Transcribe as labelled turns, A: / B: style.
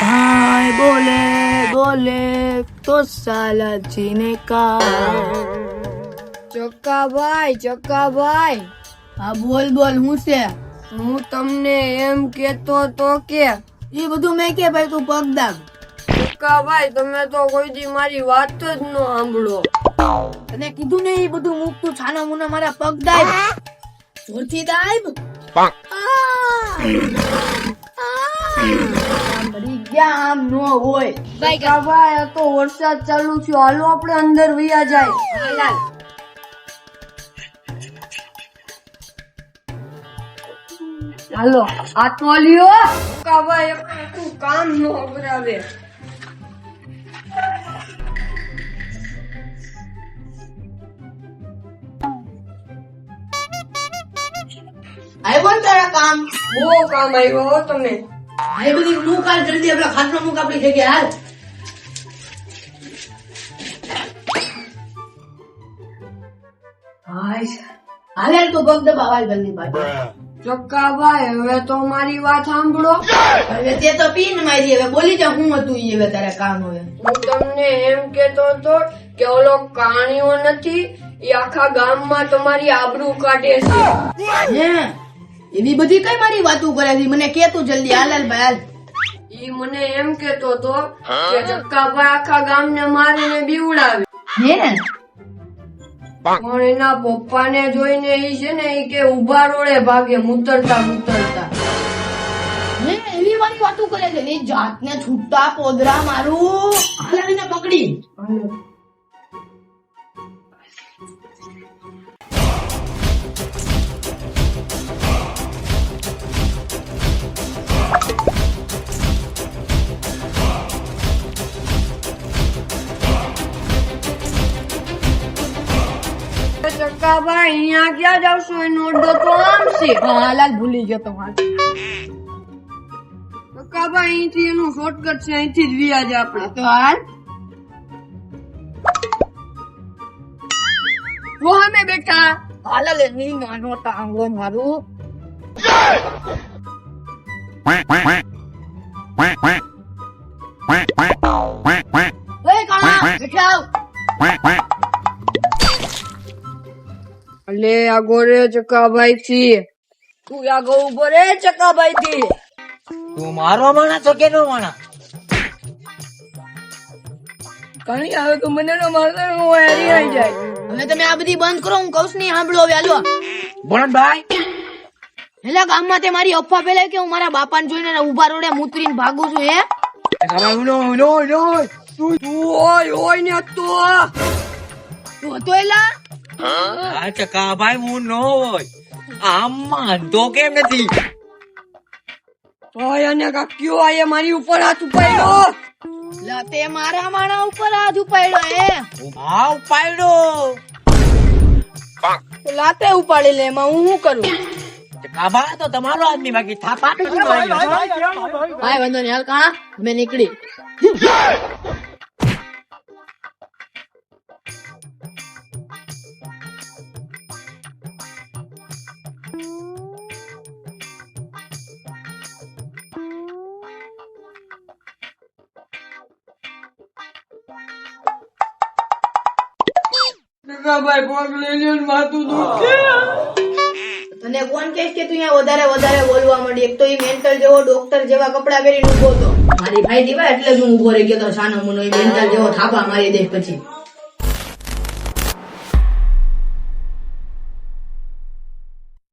A: भाई बोले बोले तो साला जीने का।
B: ચક્કાભાઈ
A: હા બોલ બોલ હું છે?
B: હું તમને એમ કેતો તો કે
A: એ બધું મેં કે ભાઈ તું પગ દાબ.
B: ચક્કાભાઈ તમે તો કોઈ દી મારી વાત જ ન સાંભળો.
A: તને કીધું ને એ બધું મૂક તું છાના મુના મારા પગ દાબ. જોરથી દાબ. મરી ગયા આમ નો હોય.
B: ચક્કાભાઈ આ તો વરસાદ ચાલુ થયો, હાલો આપણે અંદર વયા જાય.
A: હાલ.
B: હાલો આ તો લ્યો. ચક્કાભાઈ આપણે તું કામ ન કરાવે.
A: આવ્યો ને તારા કામ?
B: બહુ કામ આવ્યો હો તમે.
A: આ બધી મૂક હાલ જલ્દી આપડા ખાટલો મૂક આપડી જગ્યાએ હાલ. હાલ તું પગ દબા હાલ જલ્દી પાછો.
B: ચક્કાભાઈ હવે તો મારી વાત સાંભળો.
A: હવે તે તો પીન મારી હવે બોલી જા હું હતું ઈ હવે તારા કામ હવે.
B: હું તમને એમ કેતો હતો કે ઓલો કાણીઓ નથી એ આખા ગામમાં તમારી આબરૂ કાઢે છે.
A: હે એવી બધી કઈ મારી વાતો કરે છે? મને કે તું જલ્દી હાલ હાલ ભાઈ હાલ.
B: ઈ મને એમ કેતો હતો કે ચક્કાભાઈ આખા ગામને મારીને બીવડાવે.
A: હે
B: પણ એના પપ્પાને જોઈને ઈ છે ને ઈ કે ઉભા રોડે ભાગે મુતરતા મુતરતા.
A: હે એવી મારી વાતો કરે છે ને જાતને છૂટા પોદરા મારું હાલાવીને પકડી.
B: ચક્કાભાઈ અહીંયા ક્યાં જાવશો? એનો અડ્ડો તો આમ છે.
A: હાલ હાલ ભૂલી ગયો તો હાલ.
B: ચક્કાભાઈ અહીંથી એનું શોર્ટકટ છે, અહીંથી જ વ્યાજ આપણે.
A: તો હાલ
B: જો સામે બેઠા.
A: હાલ હાલ ની નાનો ટાંગો મારું. ઓય કાળા બેઠા આવ.
B: અલે આગો રે ચક્કાભાઈ થી. તું આગો ઉભો રે ચક્કાભાઈ થી.
C: તું મારો માણા છો કે નો માણા?
B: કઈ આવે તો મને નો મારતો ને હું હેરી આવી જાય.
A: હવે તમે આ બધી બંધ કરો, હું કઉશ નહીં સાંભળો હવે હાલો.
C: ભણતભાઈ
A: હેલા ગામમાં તે મારી અફવા ફેલાય કે હું મારા બાપાને જોઈને ઉભા રોડે મૂતરીને ભાગું છું. હે
B: તું હોય ને તો
A: તું હતો એલા?
C: આ ચકાભાઈ હું નો હોય. આમ માનતો કેમ નથી?
B: અને કાક્યો આયે મારી ઉપર હાથ ઉપાડ્યો.
A: લા તે મારા માણા ઉપર હાથ ઉપાડ્યો. હે
C: હા ઉપાડ્યો.
B: લાતે ઉપાડી લે, એમાં હું શું કરું?
C: ચકાભા તો તમારો આદમી બાકી થાપા
A: ભાઈ વાંધો નહીં હાલ કા અમે નીકળી.
B: ચક્કાભાઈ પગ લઈ લ્યો ને માથું દુખે.
A: તને કોણ કહેશ કે તું અહીંયા વધારે વધારે બોલવા માંડી? એક તો ઈ મેન્ટલ જેવો ડોક્ટર જેવા કપડા પહેરીને ઉભો હતો. મારી ભાઈ દીવા એટલે જ હું ઉભો રહી ગયો તો સાનો મુનો. ઈ મેન્ટલ જેવો થાપા મારી દે પછી.